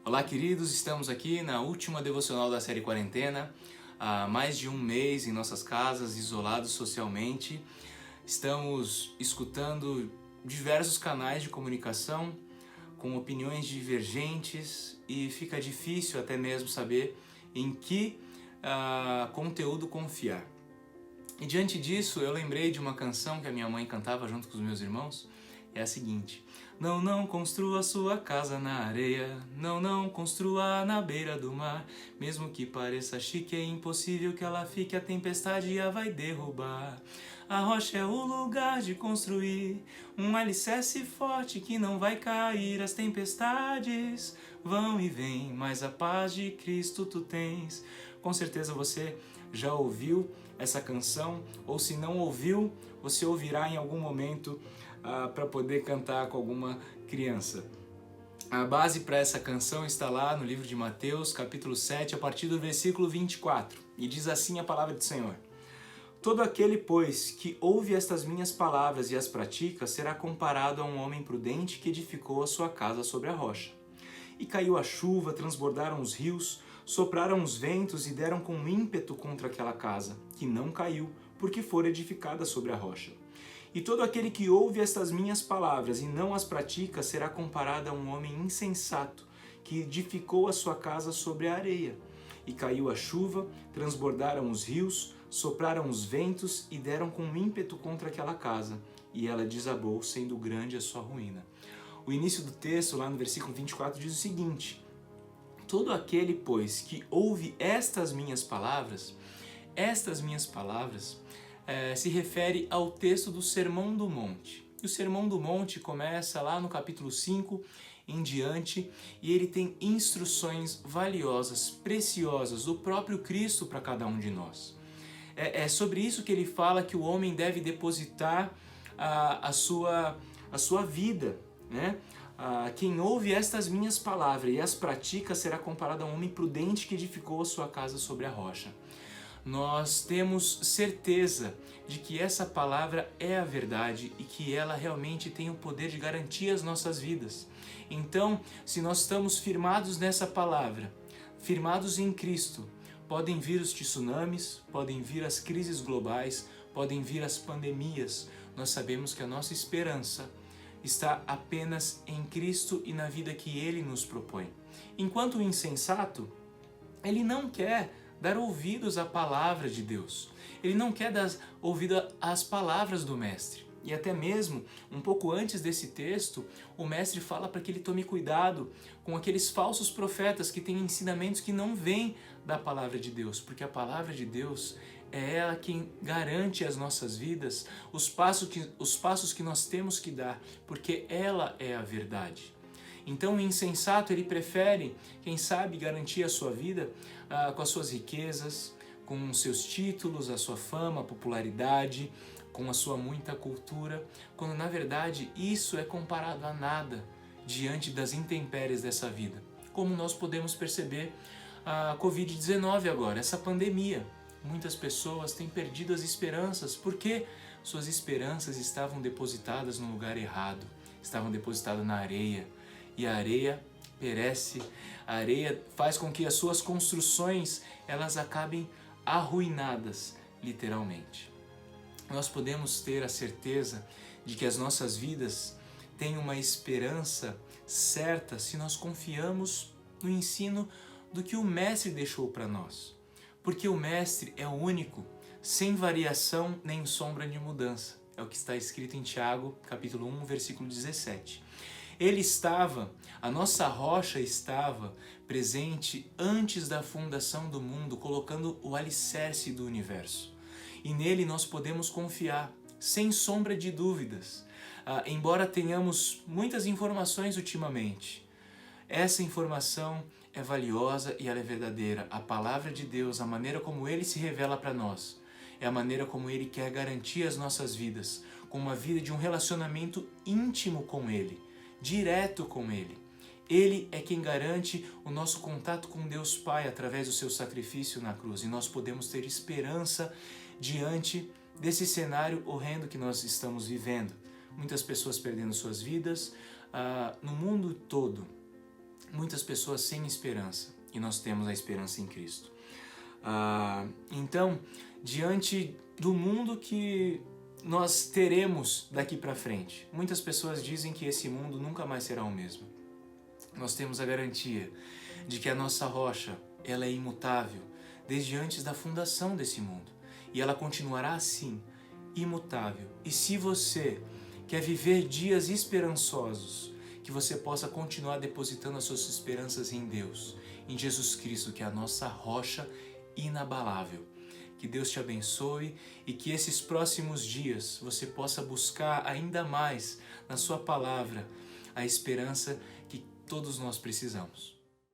Olá, queridos, estamos aqui na última devocional da série Quarentena, há mais de um mês em nossas casas, isolados socialmente. Estamos escutando diversos canais de comunicação com opiniões divergentes e fica difícil até mesmo saber em que conteúdo confiar. E diante disso, eu lembrei de uma canção que a minha mãe cantava junto com os meus irmãos. É a seguinte: não construa sua casa na areia, não construa na beira do mar. Mesmo que pareça chique, é impossível que ela fique, a tempestade a vai derrubar. A rocha é o lugar de construir um alicerce forte que não vai cair. As tempestades vão e vêm, mas a paz de Cristo tu tens. Com certeza você já ouviu essa canção, ou se não ouviu, você ouvirá em algum momento para poder cantar com alguma criança. A base para essa canção está lá no livro de Mateus, capítulo 7, a partir do versículo 24, e diz assim a palavra do Senhor: Todo aquele, pois, que ouve estas minhas palavras e as pratica, será comparado a um homem prudente que edificou a sua casa sobre a rocha. E caiu a chuva, transbordaram os rios, sopraram os ventos e deram com ímpeto contra aquela casa, que não caiu, porque fora edificada sobre a rocha. E todo aquele que ouve estas minhas palavras e não as pratica será comparado a um homem insensato, que edificou a sua casa sobre a areia. E caiu a chuva, transbordaram os rios, sopraram os ventos e deram com ímpeto contra aquela casa, e ela desabou, sendo grande a sua ruína. O início do texto, lá no versículo 24, diz o seguinte: Todo aquele, pois, que ouve estas minhas palavras se refere ao texto do Sermão do Monte. O Sermão do Monte começa lá no capítulo 5 em diante, e ele tem instruções valiosas, preciosas do próprio Cristo para cada um de nós. É sobre isso que ele fala que o homem deve depositar a sua vida, né? Quem ouve estas minhas palavras e as pratica será comparado a um homem prudente que edificou a sua casa sobre a rocha. Nós temos certeza de que essa palavra é a verdade e que ela realmente tem o poder de garantir as nossas vidas. Então, se nós estamos firmados nessa palavra, firmados em Cristo, podem vir os tsunamis, podem vir as crises globais, podem vir as pandemias. Nós sabemos que a nossa esperança está apenas em Cristo e na vida que Ele nos propõe. Enquanto o insensato, ele não quer dar ouvidos à palavra de Deus. Ele não quer dar ouvido às palavras do Mestre. E até mesmo, um pouco antes desse texto, o Mestre fala para que ele tome cuidado com aqueles falsos profetas que têm ensinamentos que não vêm da palavra de Deus, porque a palavra de Deus é ela quem garante as nossas vidas, os passos que nós temos que dar, porque ela é a verdade. Então o insensato, ele prefere, quem sabe, garantir a sua vida com as suas riquezas, com os seus títulos, a sua fama, a popularidade, com a sua muita cultura, quando na verdade isso é comparado a nada diante das intempéries dessa vida. Como nós podemos perceber a Covid-19 agora, essa pandemia. Muitas pessoas têm perdido as esperanças porque suas esperanças estavam depositadas no lugar errado, estavam depositadas na areia. E a areia perece, a areia faz com que as suas construções elas acabem arruinadas, literalmente. Nós podemos ter a certeza de que as nossas vidas têm uma esperança certa se nós confiamos no ensino do que o Mestre deixou para nós. Porque o Mestre é o único, sem variação nem sombra de mudança. É o que está escrito em Tiago, capítulo 1, versículo 17. A nossa rocha estava presente antes da fundação do mundo, colocando o alicerce do universo. E nele nós podemos confiar, sem sombra de dúvidas. Embora tenhamos muitas informações ultimamente, essa informação é valiosa e ela é verdadeira. A palavra de Deus, a maneira como Ele se revela para nós, é a maneira como Ele quer garantir as nossas vidas, com uma vida de um relacionamento íntimo com Ele, direto com Ele. Ele é quem garante o nosso contato com Deus Pai através do seu sacrifício na cruz, e nós podemos ter esperança diante desse cenário horrendo que nós estamos vivendo. Muitas pessoas perdendo suas vidas no mundo todo. muitas pessoas sem esperança e nós temos a esperança em Cristo. Então, diante do mundo que nós teremos daqui para frente, muitas pessoas dizem que esse mundo nunca mais será o mesmo. Nós temos a garantia de que a nossa rocha, ela é imutável desde antes da fundação desse mundo e ela continuará assim, imutável. E se você quer viver dias esperançosos, que você possa continuar depositando as suas esperanças em Deus, em Jesus Cristo, que é a nossa rocha inabalável. Que Deus te abençoe e que esses próximos dias você possa buscar ainda mais na sua palavra a esperança que todos nós precisamos.